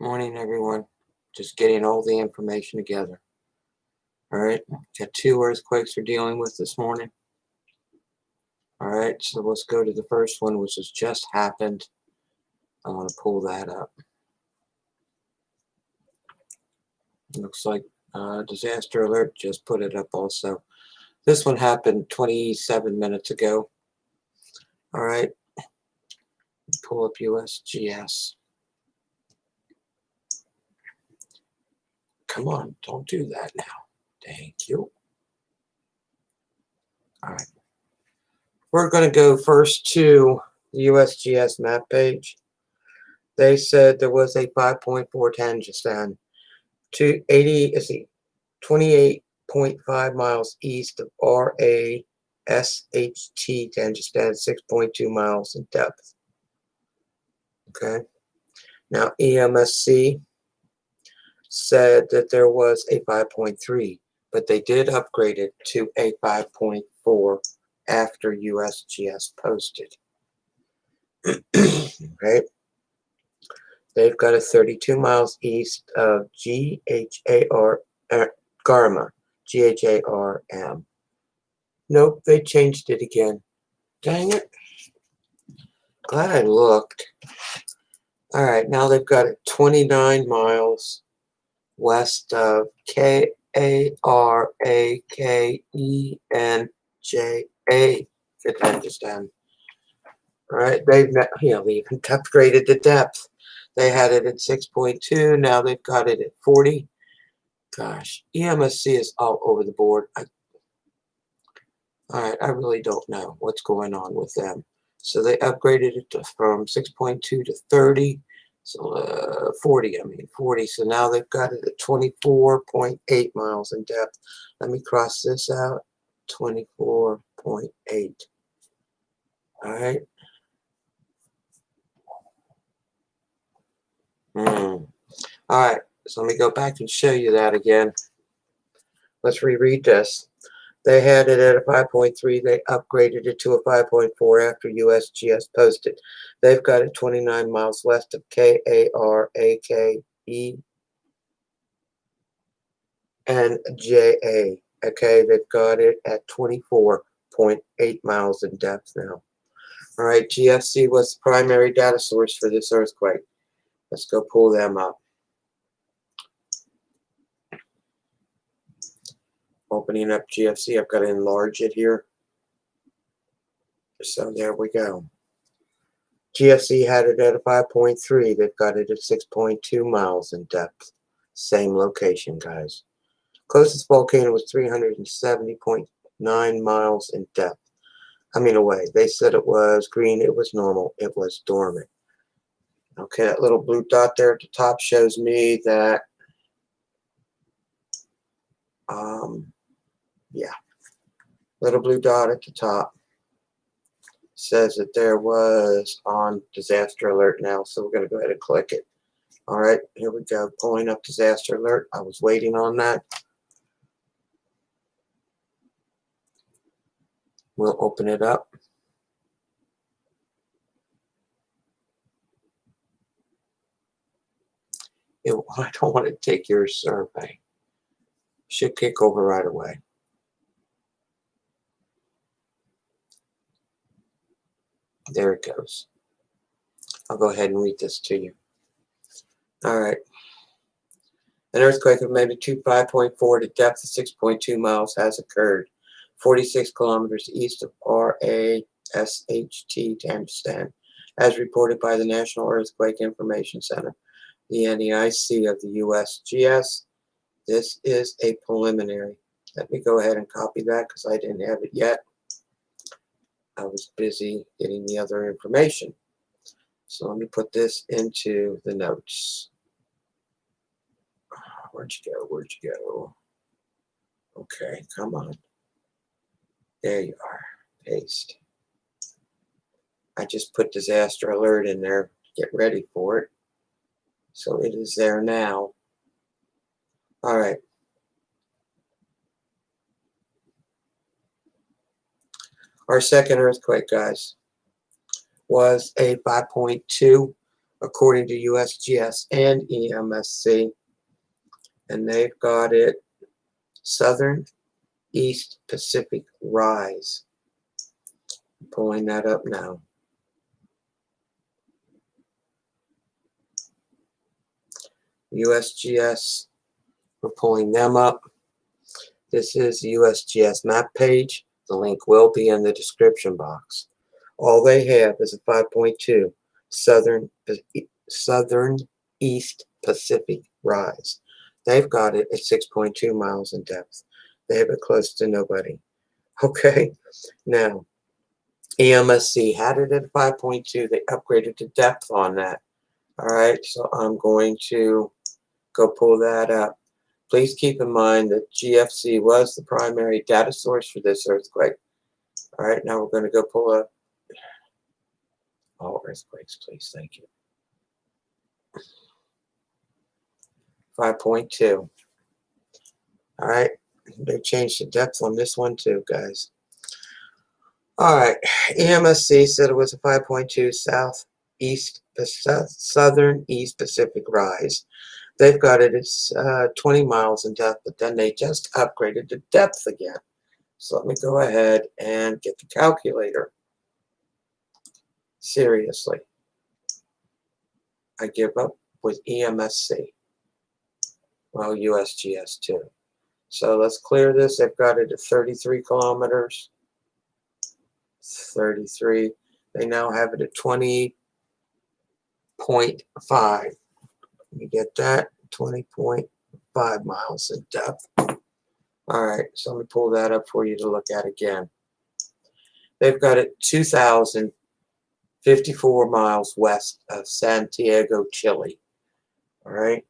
Morning, everyone. Just getting all the information together. All right, got two earthquakes we're dealing with this morning. All right, so let's go to the first one, which has just happened. I want to pull that up. It looks like disaster alert just put it up also. This one happened 27 minutes ago. All right, pull up USGS. Come on, don't do that now. Thank you. All right. We're going to go first to the USGS map page. They said there was a 5.4 Tajikistan to 28.5 miles east of RASHT Tajikistan, 6.2 miles in depth. Okay. Now EMSC said that there was a 5.3, but they did upgrade it to a 5.4 after USGS posted. Right? They've got it 32 miles east of Garma, GHARM. Nope, they changed it again. Dang it. Glad I looked. All right, now they've got it 29 miles west of KARAKENJA, Tajikistan. All right, they even upgraded the depth. They had it at 6.2. Now they've got it at 40. Gosh, EMSC is all over the board. All right, I really don't know what's going on with them. So they upgraded it from 6.2 to 30. So 40, 40. So now they've got it at 24.8 miles in depth. Let me cross this out. 24.8. All right. All right, so let me go back and show you that again. Let's reread this. They had it at a 5.3. They upgraded it to a 5.4 after USGS posted. They've got it 29 miles west of KARAKENJA. Okay, they've got it at 24.8 miles in depth now. All right, GFC was the primary data source for this earthquake. Let's go pull them up. Opening up GFC, I've got to enlarge it here. So there we go. GFC had it at a 5.3. They've got it at 6.2 miles in depth. Same location, guys. Closest volcano was 370.9 miles in depth. Away. They said it was green. It was normal. It was dormant. Okay, that little blue dot there at the top shows me that, yeah, little blue dot at the top says that there was on disaster alert now, so we're going to go ahead and click it. All right, here we go, pulling up disaster alert. I was waiting on that. We'll open it up. I don't want to take your survey. Should kick over right away. There it goes. I'll go ahead and read this to you. All right. An earthquake of magnitude 5.4 to depth of 6.2 miles has occurred 46 kilometers east of RASHT, Tajikistan, as reported by the National Earthquake Information Center, the NEIC of the USGS. This is a preliminary. Let me go ahead and copy that because I didn't have it yet. I was busy getting the other information. So let me put this into the notes. Where'd you go? Where'd you go? Okay, come on. There you are. Paste. I just put disaster alert in there. Get ready for it. So it is there now. All right. Our second earthquake, guys, was a 5.2 according to USGS and EMSC, and they've got it Southern East Pacific Rise. I'm pulling that up now. USGS, we're pulling them up. This is the USGS map page. The link will be in the description box. All they have is a 5.2 Southern East Pacific Rise. They've got it at 6.2 miles in depth. They have it close to nobody. Okay, now EMSC had it at 5.2. They upgraded to depth on that. All right, so I'm going to go pull that up. Please keep in mind that GFC was the primary data source for this earthquake. All right, now we're going to go pull up all earthquakes, please. Thank you. 5.2. All right, they changed the depth on this one too, guys. All right, EMSC said it was a 5.2 Southern East Pacific Rise. They've got it at 20 miles in depth, but then they just upgraded to depth again. So let me go ahead and get the calculator. Seriously, I give up with EMSC. Well, USGS too. So let's clear this. They've got it at 33 kilometers. 33. They now have it at 20.5. Let me get that. 20.5 miles in depth. All right, so let me pull that up for you to look at again. They've got it 2,054 miles west of Santiago, Chile. All right.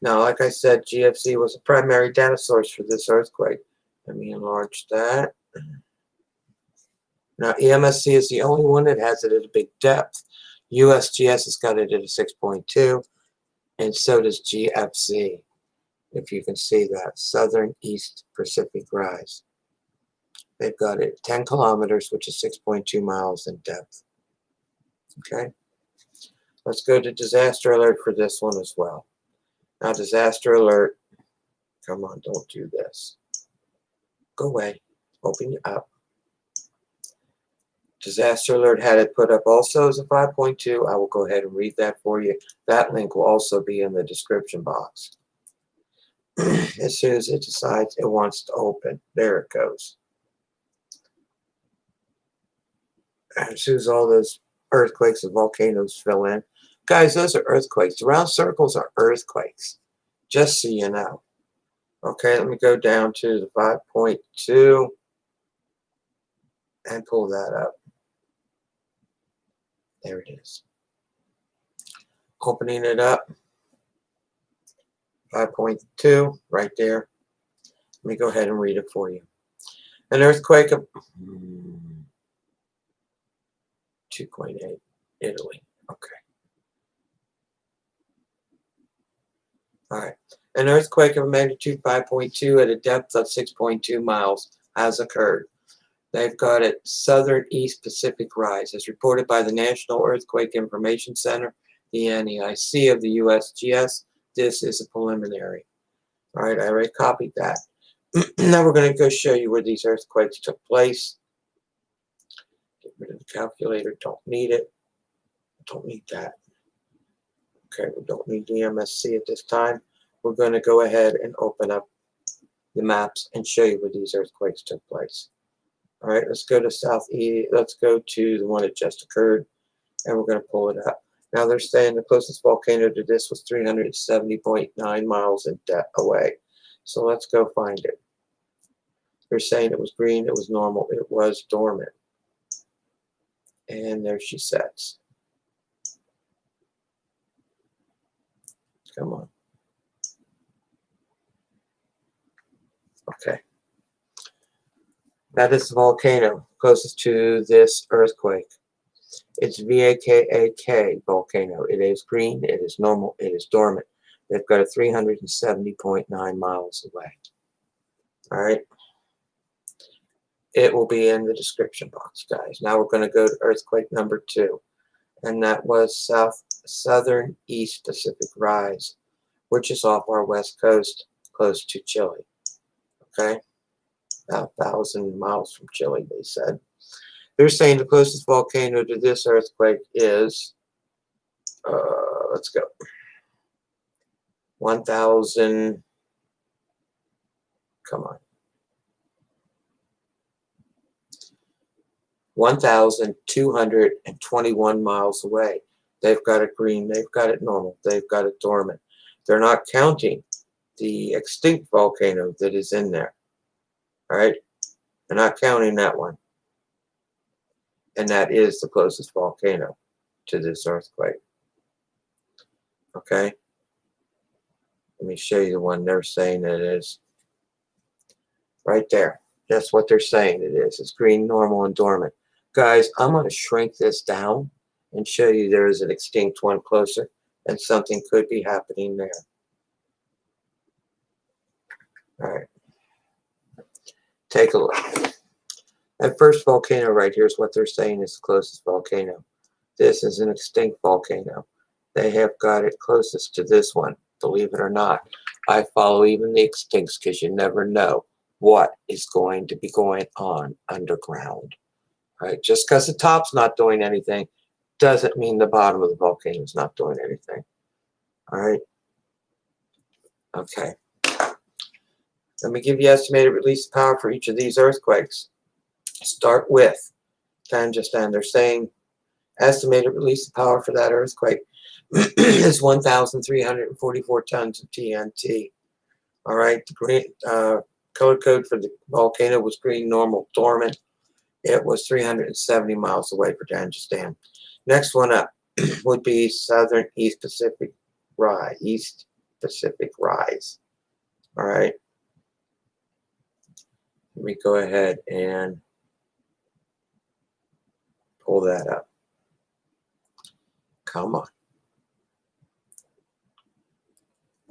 Now, like I said, GFC was a primary data source for this earthquake. Let me enlarge that. Now, EMSC is the only one that has it at a big depth. USGS has got it at a 6.2, and so does GFC, if you can see that. Southern East Pacific Rise. They've got it at 10 kilometers, which is 6.2 miles in depth. Okay? Let's go to disaster alert for this one as well. Now, disaster alert. Come on, don't do this. Go away. Open you up. Disaster alert had it put up also as a 5.2. I will go ahead and read that for you. That link will also be in the description box. As soon as it decides it wants to open, there it goes. As soon as all those earthquakes and volcanoes fill in. Guys, those are earthquakes. The round circles are earthquakes, just so you know. Okay, let me go down to the 5.2 and pull that up. There it is. Opening it up. 5.2 right there. Let me go ahead and read it for you. An earthquake of 2.8, Italy. Okay. All right. An earthquake of magnitude 5.2 at a depth of 6.2 miles has occurred. They've got it Southern East Pacific Rise, as reported by the National Earthquake Information Center, the NEIC of the USGS. This is a preliminary. All right, I already copied that. Now we're going to go show you where these earthquakes took place. Get rid of the calculator. Don't need it. Don't need that. Okay, we don't need the EMSC at this time. We're going to go ahead and open up the maps and show you where these earthquakes took place. All right, let's go to southeast. Let's go to the one that just occurred, and we're going to pull it up. Now they're saying the closest volcano to this was 370.9 miles in depth away. So let's go find it. They're saying it was green, it was normal, it was dormant. And there she sets. Come on. Okay. That is the volcano closest to this earthquake. It's Vakak volcano. It is green, it is normal, it is dormant. They've got it 370.9 miles away. All right. It will be in the description box, guys. Now we're going to go to earthquake number 2, and that was southern East Pacific Rise, which is off our west coast, close to Chile. Okay, about 1,000 miles from Chile, they said. They're saying the closest volcano to this earthquake is, let's go, 1,000, come on, 1,221 miles away. They've got it green, they've got it normal, they've got it dormant. They're not counting the extinct volcano that is in there. All right, they're not counting that one. And that is the closest volcano to this earthquake. Okay, let me show you the one they're saying it is. Right there. That's what they're saying it is. It's green, normal, and dormant. Guys, I'm going to shrink this down and show you there is an extinct one closer, and something could be happening there. All right. Take a look. That first volcano right here is what they're saying is the closest volcano. This is an extinct volcano. They have got it closest to this one, believe it or not. I follow even the extincts because you never know what is going to be going on underground. All right, just because the top's not doing anything doesn't mean the bottom of the volcano is not doing anything. All right. Okay. Let me give you estimated release of power for each of these earthquakes. Start with Tajikistan. They're saying estimated release of power for that earthquake is 1,344 tons of TNT. All right. The green, color code for the volcano was green, normal, dormant. It was 370 miles away for Tajikistan. Next one up would be southern East Pacific Rise. East Pacific Rise. All right. Let me go ahead and pull that up. Come on.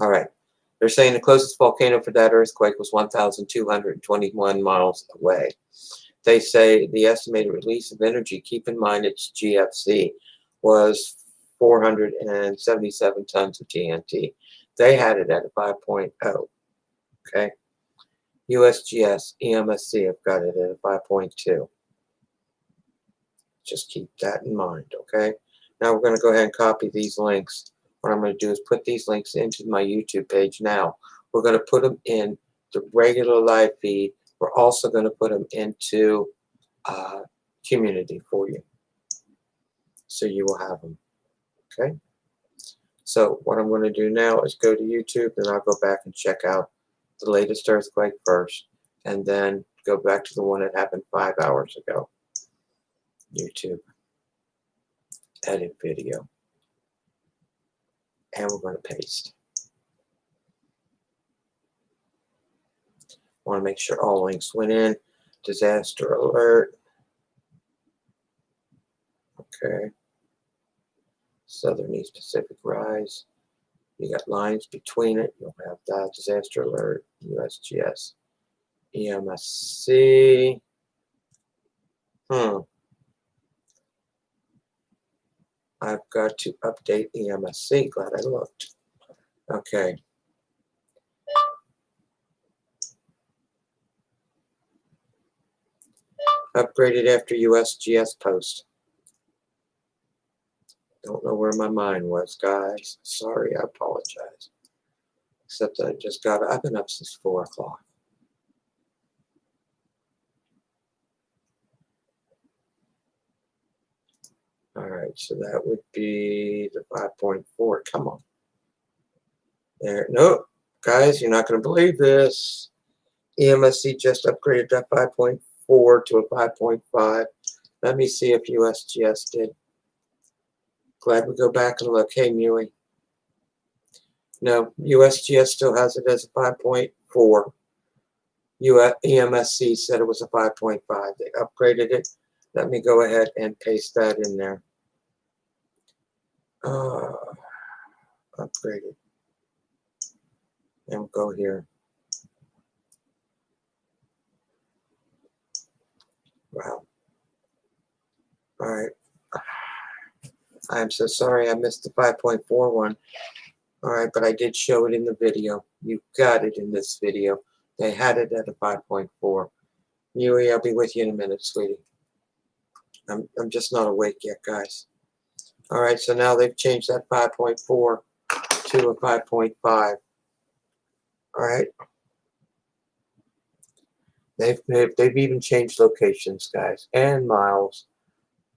All right. They're saying the closest volcano for that earthquake was 1,221 miles away. They say the estimated release of energy, keep in mind its GFC, was 477 tons of TNT. They had it at a 5.0. Okay. USGS, EMSC have got it at a 5.2. Just keep that in mind, okay? Now we're going to go ahead and copy these links. What I'm going to do is put these links into my YouTube page now. We're going to put them in the regular live feed. We're also going to put them into community for you. So you will have them, okay? So what I'm going to do now is go to YouTube, and I'll go back and check out the latest earthquake first, and then go back to the one that happened 5 hours ago. YouTube, edit video, and we're going to paste. Want to make sure all links went in. Disaster alert. Okay. Southern East Pacific Rise. You got lines between it. You'll have that. Disaster alert. USGS. EMSC. I've got to update EMSC. Glad I looked. Okay. Upgraded after USGS post. Don't know where my mind was, guys. Sorry, I apologize. Except I just got, I've been up since 4 o'clock. All right, so that would be the 5.4. Come on. There. Nope. Guys, you're not going to believe this. EMSC just upgraded that 5.4 to a 5.5. Let me see if USGS did. Glad we go back and look. Hey, Mui. No, USGS still has it as a 5.4. EMSC said it was a 5.5. They upgraded it. Let me go ahead and paste that in there. Upgraded. And we'll go here. Wow. All right. I'm so sorry I missed the 5.4 one. All right, but I did show it in the video. You got it in this video. They had it at a 5.4. Yui, I'll be with you in a minute, sweetie. I'm just not awake yet, guys. All right, so now they've changed that 5.4 to a 5.5. All right. They've even changed locations, guys, and miles.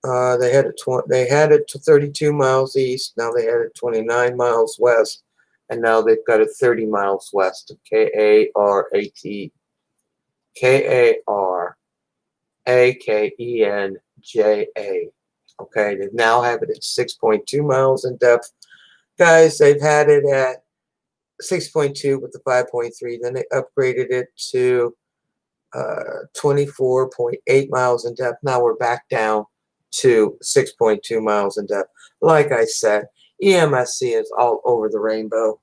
They had it to 32 miles east. Now they had it 29 miles west, and now they've got it 30 miles west of KARAKENJA. Okay, they now have it at 6.2 miles in depth. Guys, they've had it at 6.2 with the 5.3. Then they upgraded it to 24.8 miles in depth. Now we're back down to 6.2 miles in depth. Like I said, EMSC is all over the rainbow.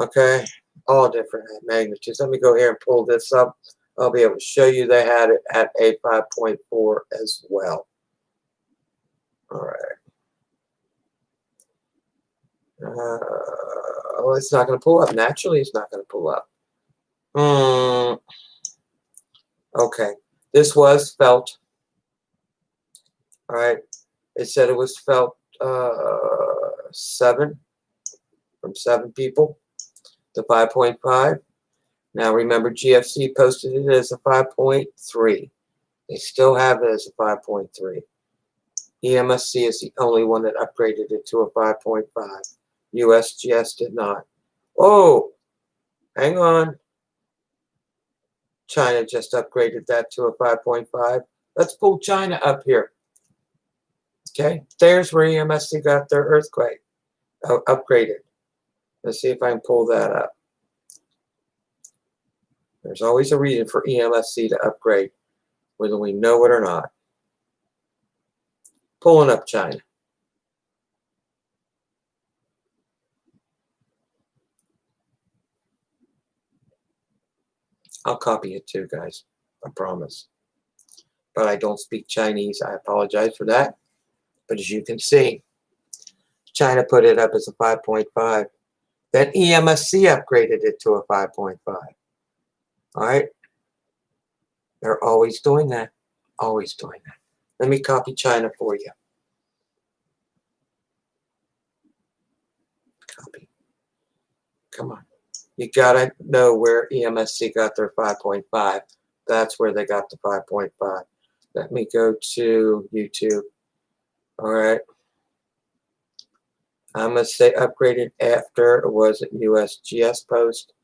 Okay, all different magnitudes. Let me go here and pull this up. I'll be able to show you they had it at a 5.4 as well. All right. Oh, it's not going to pull up. Naturally, it's not going to pull up. Okay. This was felt. All right. It said it was felt 7 from 7 people to 5.5. Now, remember, GFC posted it as a 5.3. They still have it as a 5.3. EMSC is the only one that upgraded it to a 5.5. USGS did not. Oh, hang on. China just upgraded that to a 5.5. Let's pull China up here. Okay, there's where EMSC got their earthquake upgraded. Let's see if I can pull that up. There's always a reason for EMSC to upgrade, whether we know it or not. Pulling up China. I'll copy it too, guys. I promise. But I don't speak Chinese. I apologize for that. But as you can see, China put it up as a 5.5. Then EMSC upgraded it to a 5.5. All right? They're always doing that. Always doing that. Let me copy China for you. Copy. Come on. You got to know where EMSC got their 5.5. That's where they got the 5.5. Let me go to YouTube. All right. I'm going to say upgraded after. It wasn't USGS post.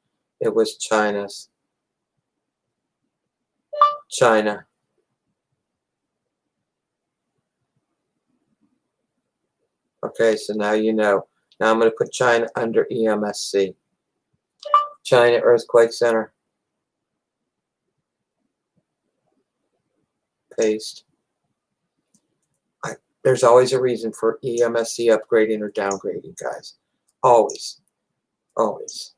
It was China's. China. Okay, so now you know. Now I'm going to put China under EMSC. China Earthquake Center. Paste. There's always a reason for EMSC upgrading or downgrading, guys. Always. Always.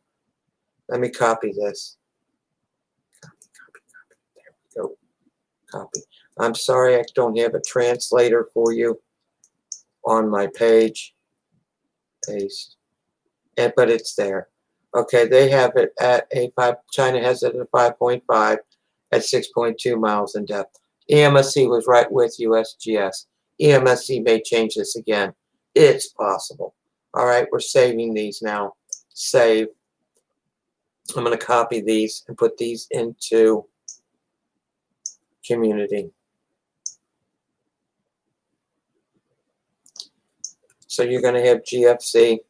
Let me copy this. Copy, copy, copy. There we go. Copy. I'm sorry I don't have a translator for you on my page. Paste. But it's there. Okay, they have it at a 5. China has it at 5.5 at 6.2 miles in depth. EMSC was right with USGS. EMSC may change this again. It's possible. All right, we're saving these now. Save. I'm going to copy these and put these into community. So you're going to have GFC.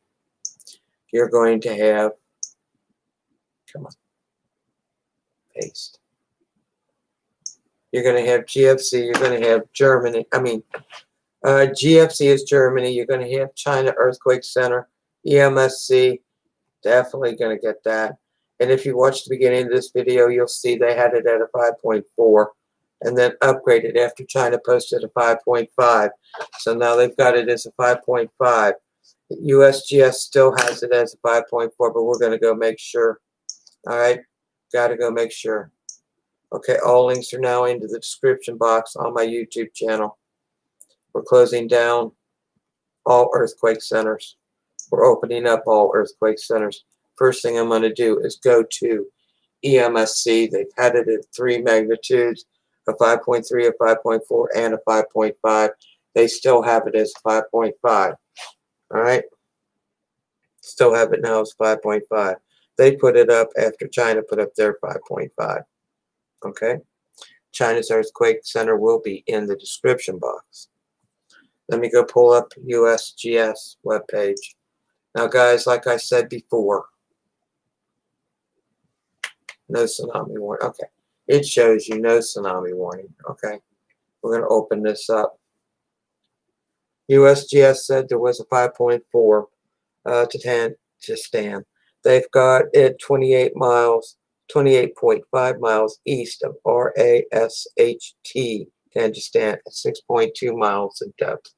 You're going to have, come on, paste. You're going to have GFC. You're going to have Germany. GFC is Germany. You're going to have China Earthquake Center. EMSC, definitely going to get that. And if you watch the beginning of this video, you'll see they had it at a 5.4 and then upgraded after China posted a 5.5. So now they've got it as a 5.5. USGS still has it as a 5.4, but we're going to go make sure. All right, got to go make sure. Okay, all links are now into the description box on my YouTube channel. We're closing down all earthquake centers. We're opening up all earthquake centers. First thing I'm going to do is go to EMSC. They've had it at 3 magnitudes, a 5.3, a 5.4, and a 5.5. They still have it as 5.5. All right? Still have it now as 5.5. They put it up after China put up their 5.5. Okay? China's earthquake center will be in the description box. Let me go pull up USGS webpage. Now, guys, like I said before, no tsunami warning. Okay. It shows you no tsunami warning. Okay. We're going to open this up. USGS said there was a 5.4 to stand. They've got it 28 miles, 28.5 miles east of RASHT, Tajikistan, at 6.2 miles in depth.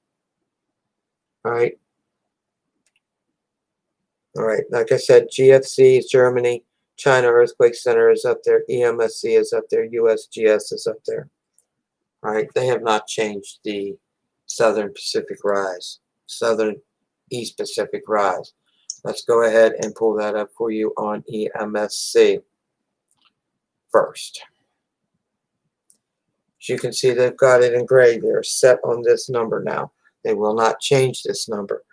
All right. All right. Like I said, GFC is Germany. China Earthquake Center is up there. EMSC is up there. USGS is up there. All right. They have not changed the Southern Pacific Rise, Southern East Pacific Rise. Let's go ahead and pull that up for you on EMSC first. As you can see, they've got it in gray. They're set on this number now. They will not change this number.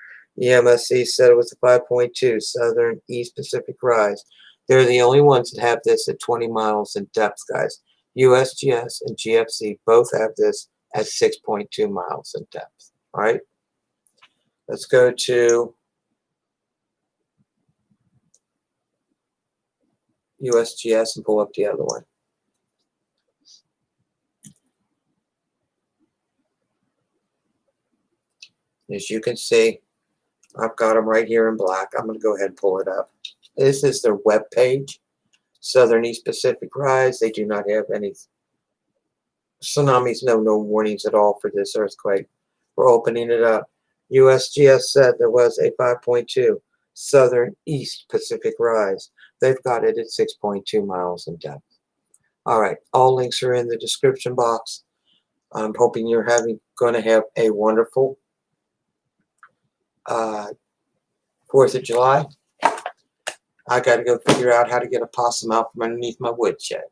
EMSC said it was a 5.2 Southern East Pacific Rise. They're the only ones that have this at 20 miles in depth, guys. USGS and GFC both have this at 6.2 miles in depth. All right. Let's go to USGS and pull up the other one. As you can see, I've got them right here in black. I'm going to go ahead and pull it up. This is their web page. Southern East Pacific Rise. They do not have any tsunamis, no warnings at all for this earthquake. We're opening it up. USGS said there was a 5.2 Southern East Pacific Rise. They've got it at 6.2 miles in depth. All right, all links are in the description box. I'm hoping you're going to have a wonderful 4th of July. I got to go figure out how to get a possum out from underneath my woodshed.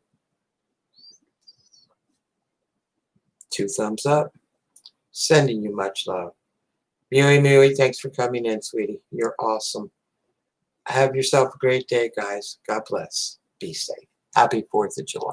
2 thumbs up. Sending you much love. Mewy, thanks for coming in, sweetie. You're awesome. Have yourself a great day, guys. God bless. Be safe. Happy 4th of July.